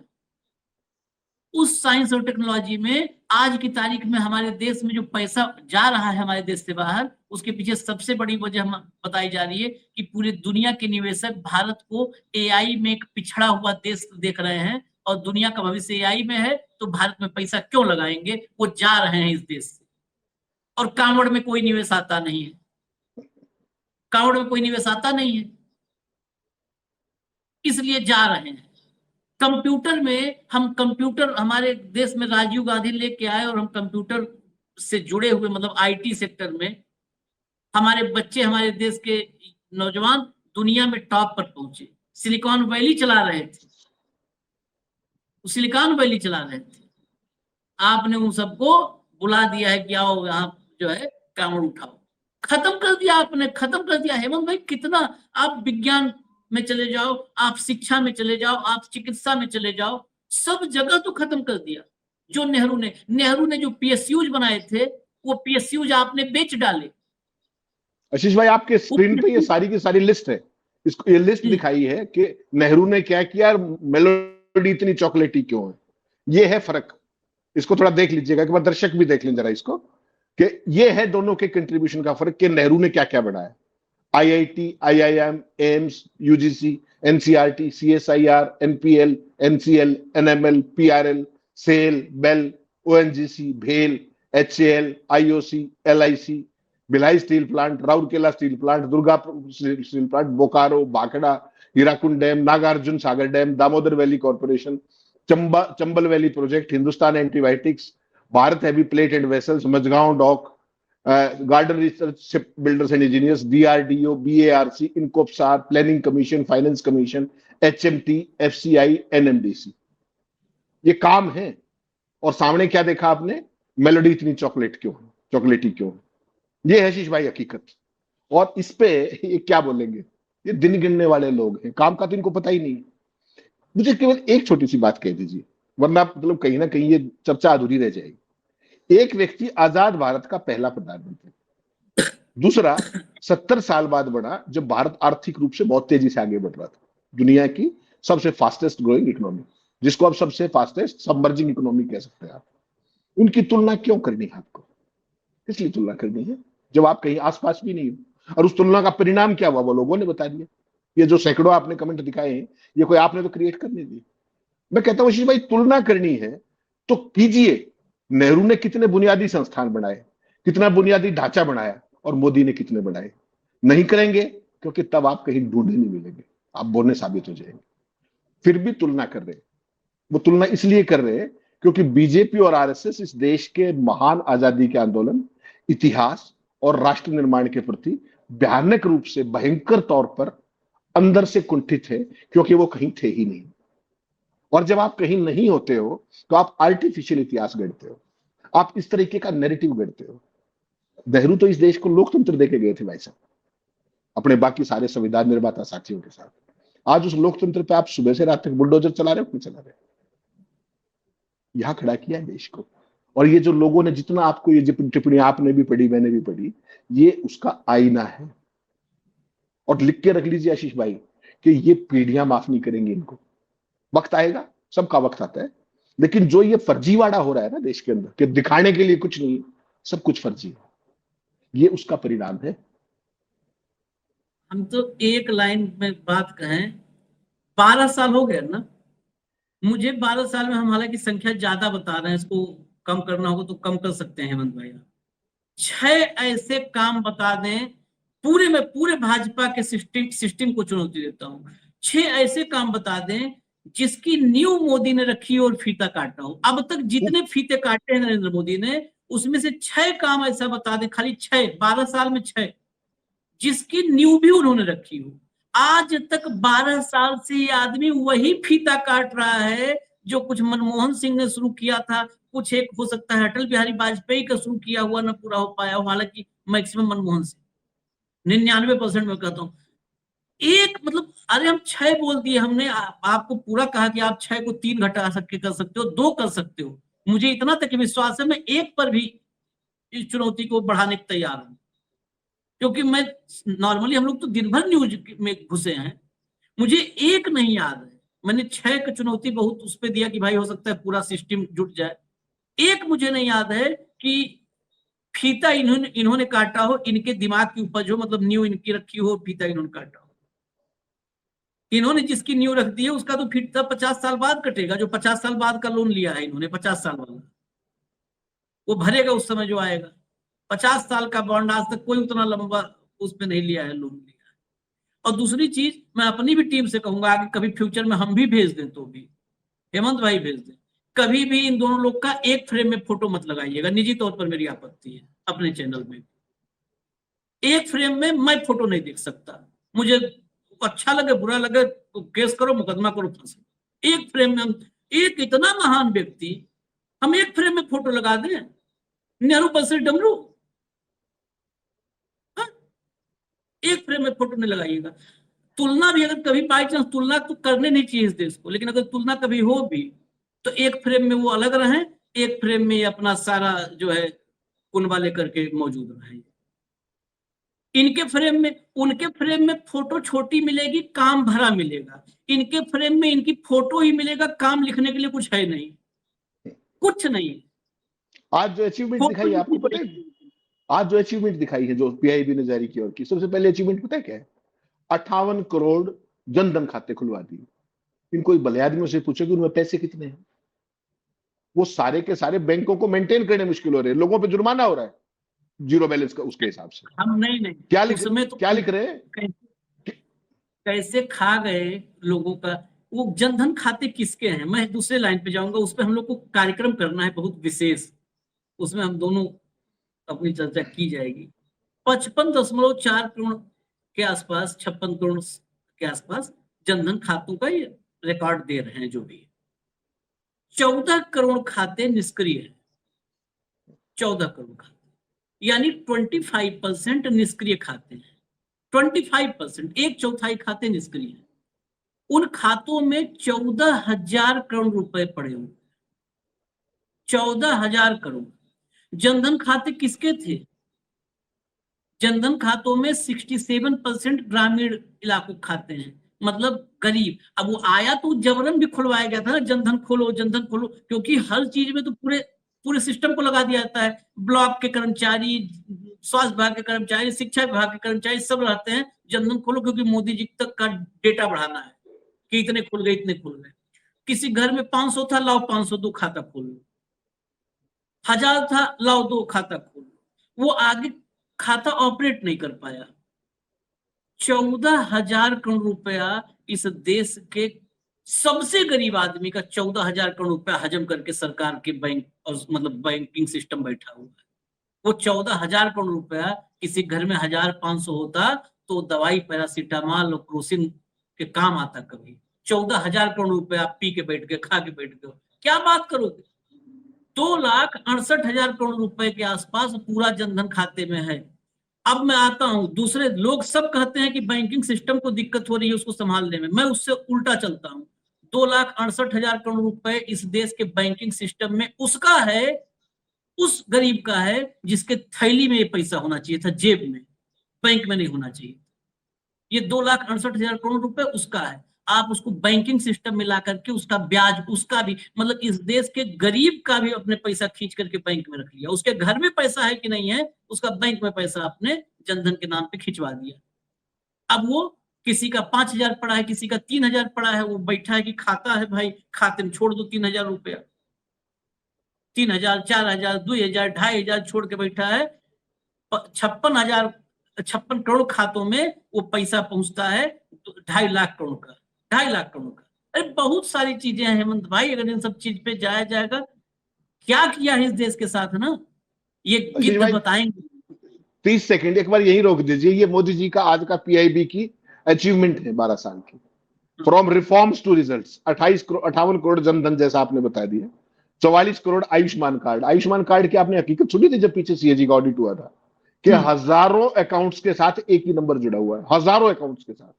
Speaker 1: उस साइंस और टेक्नोलॉजी में आज की तारीख में हमारे देश में जो पैसा जा रहा है हमारे देश से बाहर, उसके पीछे सबसे बड़ी वजह हम बताई जा रही है कि पूरी दुनिया के निवेशक भारत को AI में एक पिछड़ा हुआ देश देख रहे हैं, और दुनिया का भविष्य AI में है, तो भारत में पैसा क्यों लगाएंगे, वो जा रहे हैं इस देश से। और कांवड़ में कोई निवेश आता नहीं है, कांवड़ में कोई निवेश आता नहीं है, इसलिए जा रहे हैं। कंप्यूटर में हम, कंप्यूटर हमारे देश में राजीव गांधी लेके आए, और हम कंप्यूटर से जुड़े हुए, मतलब IT सेक्टर में हमारे बच्चे, हमारे देश के नौजवान दुनिया में टॉप पर पहुंचे। सिलिकॉन वैली चला रहे थे, सिलिकॉन वैली चला रहे थे, आपने उन सबको बुला दिया है कि आओ यहाँ जो है कांवड़ उठाओ, खत्म कर दिया आपने, खत्म कर दिया। हेमंत भाई, कितना आप विज्ञान में चले जाओ, आप शिक्षा में चले जाओ, आप चिकित्सा में चले जाओ, सब जगह तो खत्म कर दिया। जो नेहरू ने जो पीएसयूज बनाए थे, वो पीएसयूज आपने बेच डाले।
Speaker 2: आशीष भाई, आपके स्क्रीन पे ये सारी की सारी लिस्ट है, इसको ये लिस्ट दिखाई है कि नेहरू ने क्या किया, मेलोडी इतनी चॉकलेटी क्यों है, ये है फर्क। इसको थोड़ा देख लीजिएगा, एक बार दर्शक भी देख लें जरा इसको, कि ये है दोनों के कंट्रीब्यूशन का फर्क, कि नेहरू ने क्या क्या बढ़ाया। IIT, IIM, AIIMS, UGC, NCERT, CSIR, NPL, NCL, NML, PRL, SAIL, BEL, ONGC, भेल, HAL, IOC, LIC, Bhilai steel plant, Rourkela steel plant, Durgapur steel plant, Bokaro, Bhakra, Hirakud dam, Nagarjuna Sagar dam, Damodar valley corporation, Chambal valley project, Hindustan antibiotics, Bharat heavy plate and vessels, Mazagon dock, garden research ship builders and engineers, DRDO, BARC, INCOSPAR, planning commission, finance commission, HMT, FCI, NMDC. ये काम है। और सामने क्या देखा आपने, melody इतनी चॉकलेटी क्यों। ये है आशीष भाई हकीकत। और इस पे ये क्या बोलेंगे, ये दिन गिनने वाले लोग हैं, काम का तो इनको पता ही नहीं। मुझे केवल एक छोटी सी बात कह दीजिए, वरना मतलब कहीं ना कहीं ये चर्चा अधूरी रह जाएगी। एक व्यक्ति आजाद भारत का पहला प्रधानमंत्री, दूसरा 70 साल बाद बना जब भारत आर्थिक रूप से बहुत तेजी से आगे बढ़ रहा था, दुनिया की सबसे फास्टेस्ट ग्रोइंग इकोनॉमी, जिसको आप सबसे फास्टेस्ट सबमर्जिंग इकोनॉमी कह सकते हैं आप। उनकी तुलना क्यों करनी है आपको, किस लिए तुलना करनी है जब आप कहीं आसपास भी नहीं हो। और उस तुलना का परिणाम क्या हुआ वो लोगों ने बता दिया। ये जो सैकड़ों आपने कमेंट दिखाए हैं, ये कोई आपने तो क्रिएट करने दिए। मैं कहता हूं आशीष भाई, तुलना करनी है तो कीजिए। नेहरू ने कितने बुनियादी संस्थान बनाए, कितना बुनियादी ढांचा बनाया, और मोदी ने कितने बनाए। नहीं करेंगे क्योंकि तब आप कहीं ढूंढे नहीं मिलेंगे, आप बोलने साबित हो जाएंगे। फिर भी तुलना कर रहे हैं, वो तुलना इसलिए कर रहे हैं क्योंकि बीजेपी और आरएसएस इस देश के महान आजादी के आंदोलन, इतिहास और राष्ट्र निर्माण के प्रति भयानक रूप से, भयंकर तौर पर अंदर से कुंठित है, क्योंकि वो कहीं थे ही नहीं। और जब आप कहीं नहीं होते हो तो आप आर्टिफिशियल इतिहास गढ़ते हो, आप इस तरीके का नैरेटिव गढ़ते हो। नेहरू तो इस देश को लोकतंत्र देके गए थे भाई साहब, अपने बाकी सारे संविधान निर्माता साथियों के साथ। आज उस लोकतंत्र पे आप सुबह से रात तक बुलडोजर चला रहे हो, क्यों चला रहे हो। यहां खड़ा किया है देश को। और ये जो लोगों ने जितना आपको ये टिप्पणी आपने भी पढ़ी, मैंने भी पढ़ी, ये उसका आईना है। और लिख के रख लीजिए आशीष भाई कि ये पीढ़ियां माफ नहीं करेंगी इनको। वक्त आएगा, सबका वक्त आता है, लेकिन जो ये फर्जीवाड़ा हो रहा है ना देश के अंदर, कि दिखाने के लिए कुछ नहीं, सब कुछ फर्जी है, ये उसका परिणाम है।
Speaker 1: हम तो एक लाइन में बात कहें, 12 साल हो गए ना मुझे, 12 साल में हम हालांकि संख्या ज्यादा बता रहे हैं, इसको कम करना होगा तो कम कर सकते हैं हेमंत भाई। 6 ऐसे काम बता दें, पूरे भाजपा के सिस्टम को चुनौती देता हूं। 6 ऐसे काम बता दें जिसकी नींव मोदी ने रखी और फीता काटा हो। अब तक जितने फीते काटे हैं नरेंद्र मोदी ने, उसमें से 6 काम ऐसा बता दें, खाली 6, 12 साल में 6, जिसकी नींव भी उन्होंने रखी हो। आज तक 12 साल से ये आदमी वही फीता काट रहा है जो कुछ मनमोहन सिंह ने शुरू किया था, कुछ एक हो सकता है अटल बिहारी वाजपेयी का शुरू किया हुआ न पूरा हो पाया हो, हालांकि मैक्सिमम मनमोहन सिंह, 99% में कहता हूं। एक मतलब, अरे हम 6 बोल दिए हमने, आपको पूरा कहा कि आप 6 को 3 घटा सकते कर सकते हो, 2 कर सकते हो। मुझे इतना तक विश्वास है, मैं 1 पर भी इस चुनौती को बढ़ाने को तैयार हूं, क्योंकि मैं नॉर्मली, हम लोग तो दिन भर न्यूज में घुसे हैं, मुझे 1 नहीं याद है। मैंने 6 की चुनौती बहुत उस पर दिया कि भाई हो सकता है पूरा सिस्टम जुट जाए। 1 मुझे नहीं याद है कि फीता इन्होंने काटा हो, इनके दिमाग की उपज हो, मतलब न्यू इनकी रखी हो, फीता इन्होंने काटा हो। इन्होंने जिसकी न्यू रख दी है उसका तो फीता 50 साल बाद कटेगा, जो 50 साल बाद का लोन लिया है इन्होंने, 50 साल वाला, वो भरेगा उस समय जो आएगा। 50 साल का बॉन्ड आज तक कोई उतना लंबा उस पर नहीं लिया है, लोन लिया है। और दूसरी चीज, मैं अपनी भी टीम से कहूंगा आगे कभी फ्यूचर में हम भी भेज दें, तो भी हेमंत भाई भेज दें, कभी भी इन दोनों लोग का एक फ्रेम में फोटो मत लगाइएगा। निजी तौर पर मेरी आपत्ति है, अपने चैनल में एक फ्रेम में मैं फोटो नहीं देख सकता। मुझे अच्छा लगे बुरा लगे तो केस करो, मुकदमा करो, फांसी। एक फ्रेम में एक इतना महान व्यक्ति, हम एक फ्रेम में फोटो लगा दें, नेहरू बसर डमरू, एक फ्रेम में फोटो नहीं लगाइएगा। तुलना भी अगर कभी बाई चांस, तुलना तो करने नहीं चाहिए इस देश को, लेकिन अगर तुलना कभी हो भी तो एक फ्रेम में वो अलग रहे, एक फ्रेम में ये अपना सारा जो है कुनबा लेकर के मौजूद रहे। इनके फ्रेम में, उनके फ्रेम में फोटो छोटी मिलेगी, काम भरा मिलेगा। इनके फ्रेम में इनकी फोटो ही मिलेगा, काम लिखने के लिए कुछ है नहीं, कुछ नहीं।
Speaker 2: आज जो अचीवमेंट
Speaker 1: फोटो
Speaker 2: दिखाई है आपको पता है, आज जो अचीवमेंट दिखाई है जो पीआईबी ने जारी की और की, सबसे पहले अचीवमेंट पता है क्या है? 58 करोड़ जनधन खाते खुलवा दिए। इनको भले आदमियों से पूछो कि उनमें पैसे कितने हैं, वो सारे के सारे बैंकों को मेंटेन करने मुश्किल हो रहे हैं, लोगों पे जुर्माना हो रहा है जीरो बैलेंस का उसके हिसाब से।
Speaker 1: हम नहीं उसमें तो
Speaker 2: क्या लिख रहे हैं?
Speaker 1: कैसे खा गए लोगों का। वो जनधन खाते किसके हैं, मैं दूसरे लाइन पे जाऊंगा, उस पर हम लोग को कार्यक्रम करना है बहुत विशेष, उसमें हम दोनों अपनी चर्चा की जाएगी। 55.4 करोड़ के आसपास, 56 करोड़ के आसपास जनधन खातों का ये रिकॉर्ड दे रहे हैं जो भी। 14 करोड़ खाते निष्क्रिय है, 14 करोड़ खाते, यानी 25% निष्क्रिय खाते हैं। 25%, एक चौथाई खाते निष्क्रिय हैं। उन खातों में 14,000 करोड़ रुपए पड़े हुए, 14,000 करोड़। जनधन खाते किसके थे? जनधन खातों में 67% ग्रामीण इलाकों के खाते हैं, मतलब गरीब। अब वो आया तो जबरन भी खुलवाया गया था ना, जनधन खोलो जनधन खोलो, क्योंकि हर चीज में तो पूरे पूरे सिस्टम को लगा दिया जाता है। ब्लॉक के कर्मचारी, स्वास्थ्य विभाग के कर्मचारी, शिक्षा विभाग के कर्मचारी सब रहते हैं, जनधन खोलो, क्योंकि मोदी जी तक का डेटा बढ़ाना है कि इतने खुल गए इतने खुल गए। किसी घर में 500 था, लाओ 502 खाता खोल लो, 1000 था, लाओ 2 खाता खोल लो। वो आगे खाता ऑपरेट नहीं कर पाया। 14,000 करोड़ रुपया इस देश के सबसे गरीब आदमी का 14,000 करोड़ रुपया हजम करके सरकार के बैंक और मतलब बैंकिंग सिस्टम बैठा हुआ है। वो 14,000 करोड़ रुपया किसी घर में 1,500 होता तो दवाई पैरासीटामॉल और क्रोसिन के काम आता कभी। 14,000 करोड़ रुपया पी के बैठ गए, खा के बैठ गए, क्या बात करोगे? 2,68,000 करोड़ रुपए के आसपास पूरा जनधन खाते में है। अब मैं आता हूं, दूसरे लोग सब कहते हैं कि बैंकिंग सिस्टम को दिक्कत हो रही है उसको संभालने में, मैं उससे उल्टा चलता हूं। 2,68,000 करोड़ रुपए इस देश के बैंकिंग सिस्टम में उसका है, उस गरीब का है जिसके थैली में ये पैसा होना चाहिए था, जेब में, बैंक में नहीं होना चाहिए। ये 2,68,000 करोड़ रुपए उसका है। आप उसको बैंकिंग सिस्टम में ला करके उसका ब्याज, उसका भी मतलब इस देश के गरीब का भी अपने पैसा खींच करके बैंक में रख लिया। उसके घर में पैसा है कि नहीं है, उसका बैंक में पैसा अपने जनधन के नाम पे खिंचवा दिया। अब वो किसी का 5,000 पड़ा है, किसी का 3,000 पड़ा है, वो बैठा है कि खाता है भाई, खाते में छोड़ दो 3,000 रुपया, 3,000, 4,000, 2,000, 2,500 छोड़ के बैठा है। 56 करोड़ खातों में वो पैसा पहुंचता है 2.5 लाख करोड़ का, 2.5 लाख करोड़ का। अरे बहुत सारी चीजें हैं हेमंत भाई, अगर इन सब चीज पे जाया जाएगा, क्या किया है इस देश के साथ ना, ये गिद्ध बताएंगे।
Speaker 2: 30 सेकंड एक बार यही रोक दीजिए। ये मोदी जी का आज का पीआईबी की अचीवमेंट है 12 साल की। From reforms to results, 58 crore Jandhan जैसा आपने बता दिया, 44 करोड़ आयुष्मान कार्ड। आयुष्मान कार्ड की आपने हकीकत सुनी थी जब पीछे सीएजी का ऑडिट हुआ था कि हजारों अकाउंट्स के साथ एक ही नंबर जुड़ा हुआ है, हजारों अकाउंट्स के साथ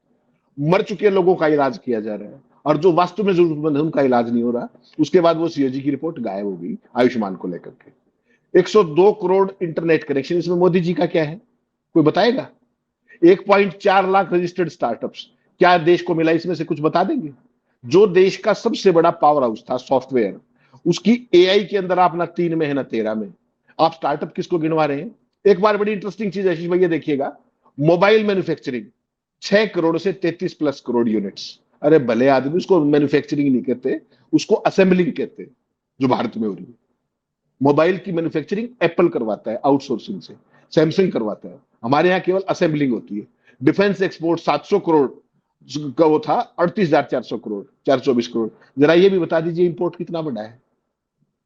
Speaker 2: मर चुके लोगों का इलाज किया जा रहा है, और जो वास्तव में जरूरतमंद है उनका इलाज नहीं हो रहा। उसके बाद वो सीएजी की रिपोर्ट गायब हो गई आयुष्मान को लेकर के। 102 करोड़ इंटरनेट कनेक्शन, इसमें मोदी जी का क्या है, कोई बताएगा? 1.4 लाख रजिस्टर्ड स्टार्टअप्स, क्या देश को मिला इसमें से कुछ बता देंगे? जो देश का सबसे बड़ा पावर हाउस था सॉफ्टवेयर, उसकी एआई के अंदर आप ना 3 में है ना 13 में, आप स्टार्टअप किसको गिनवा रहे हैं? एक बार बड़ी इंटरेस्टिंग चीज आशीष भैया देखिएगा, मोबाइल मैन्युफैक्चरिंग 6 करोड़ से 33 प्लस करोड़ यूनिट्स। अरे भले आदमी, उसको मैन्युफैक्चरिंग नहीं कहते, उसको असेंबलिंग कहते, जो भारत में हो रही है। मोबाइल की मैन्युफैक्चरिंग एप्पल करवाता है आउटसोर्सिंग से, सैमसंग करवाता है, हमारे यहाँ केवल असेंबलिंग होती है। डिफेंस एक्सपोर्ट 700 करोड़ का वो था, 38,400 करोड़, 424 करोड़। जरा ये भी बता दीजिए इंपोर्ट कितना बड़ा है,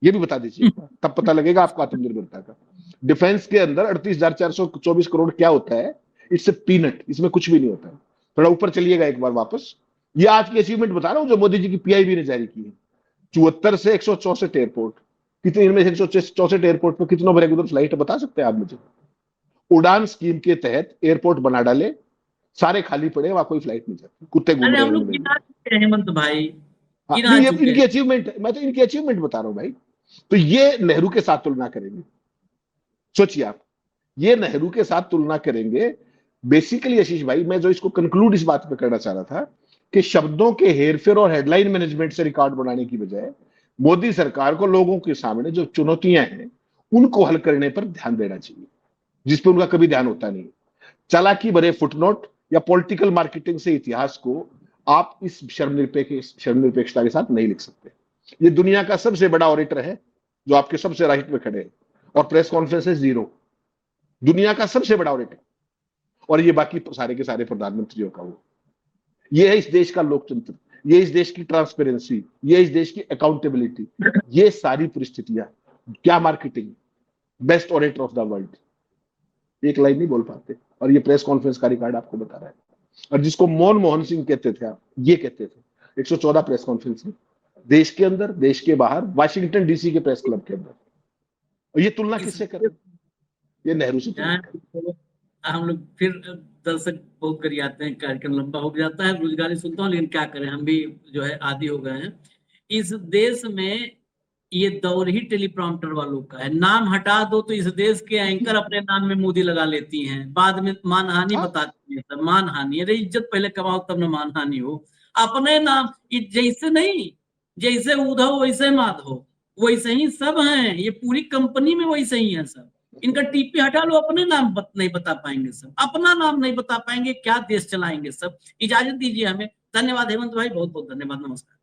Speaker 2: ये भी बता दीजिए, तब पता लगेगा आपको आत्मनिर्भरता का। डिफेंस के अंदर 38,424 करोड़ क्या होता है? इट्स ए पीनट, इसमें कुछ भी नहीं होता है। थोड़ा ऊपर चलिएगा एक बार वापस। ये आज की अचीवमेंट बता रहा हूं जो मोदी जी की पीआईबी ने जारी की है। 74 से 164 एयरपोर्ट, कितने इनमें से 164 एयरपोर्ट पर कितनों रेगुलर फ्लाइट बता सकते हैं आप मुझे? उड़ान स्कीम के तहत एयरपोर्ट बना डाले, सारे खाली पड़े, वहां कोई फ्लाइट नहीं जाती, कुत्ते घूम
Speaker 1: अरे
Speaker 2: रहे
Speaker 1: हम
Speaker 2: हैं
Speaker 1: लोग
Speaker 2: उनमें।
Speaker 1: गिना चुके हैं हेमंत भाई,
Speaker 2: हाँ,
Speaker 1: गिना
Speaker 2: नहीं, ये
Speaker 1: चुके
Speaker 2: इनकी
Speaker 1: हैं।
Speaker 2: अचीवमेंट है, मैं तो इनकी अचीवमेंट बता रहा हूं भाई। तो ये नेहरू के साथ तुलना करेंगे, सोचिए आप, ये नेहरू के साथ तुलना करेंगे। बेसिकली आशीष भाई, मैं जो इसको कंक्लूड इस बात पे करना चाह रहा था कि शब्दों के हेरफेर और हेडलाइन मैनेजमेंट से रिकॉर्ड बनाने की बजाय मोदी सरकार को लोगों के सामने जो चुनौतियां हैं उनको हल करने पर ध्यान देना चाहिए, जिस पर उनका कभी ध्यान होता नहीं। चालाकी भरे फुटनोट या पॉलिटिकल मार्केटिंग से इतिहास को आप इस शर्मनिरपेक्षता के साथ नहीं लिख सकते। ये दुनिया का सबसे बड़ा ऑडिटर है जो आपके सबसे राइट में खड़े हैं, और प्रेस कॉन्फ्रेंस है 0। दुनिया का सबसे बड़ा ऑडिटर, और ये बाकी सारे के सारे प्रधानमंत्रियों का वो। ये है इस देश का लोकतंत्र, ये इस देश की ट्रांसपेरेंसी, ये इस देश की अकाउंटेबिलिटी, ये सारी परिस्थितियां। क्या marketing, best auditor of the world, एक लाइन नहीं बोल पाते, और ये प्रेस कॉन्फ्रेंस का रिकॉर्ड आपको बता रहा है। और जिसको मनमोहन सिंह कहते थे आप, ये कहते थे 114 प्रेस कॉन्फ्रेंस में, देश के अंदर, देश के बाहर, वाशिंगटन डीसी के प्रेस क्लब के अंदर। और ये तुलना किससे करें? ये नेहरू से तुलना करें।
Speaker 1: हम लोग फिर दर्शक बहुत करी आते हैं, कार्यक्रम लंबा हो जाता है, रोजगारी सुनता हूँ, लेकिन क्या करें, हम भी जो है आदी हो गए हैं। इस देश में ये दौर ही टेलीप्रॉम्प्टर वालों का है। नाम हटा दो तो इस देश के एंकर अपने नाम में मोदी लगा लेती हैं, बाद में मानहानि बताती है। सब मानहानि, अरे इज्जत पहले कमाओ तब न मानहानि हो। अपने नाम, जैसे नहीं, जैसे उद्धव वैसे माधव, वैसे ही सब हैं, ये पूरी कंपनी में वैसे ही है सब। इनका टीपी हटा लो, अपने नाम नहीं बता पाएंगे सब, अपना नाम नहीं बता पाएंगे, क्या देश चलाएंगे सब। इजाजत दीजिए हमें। धन्यवाद हेमंत भाई, बहुत बहुत धन्यवाद, नमस्कार।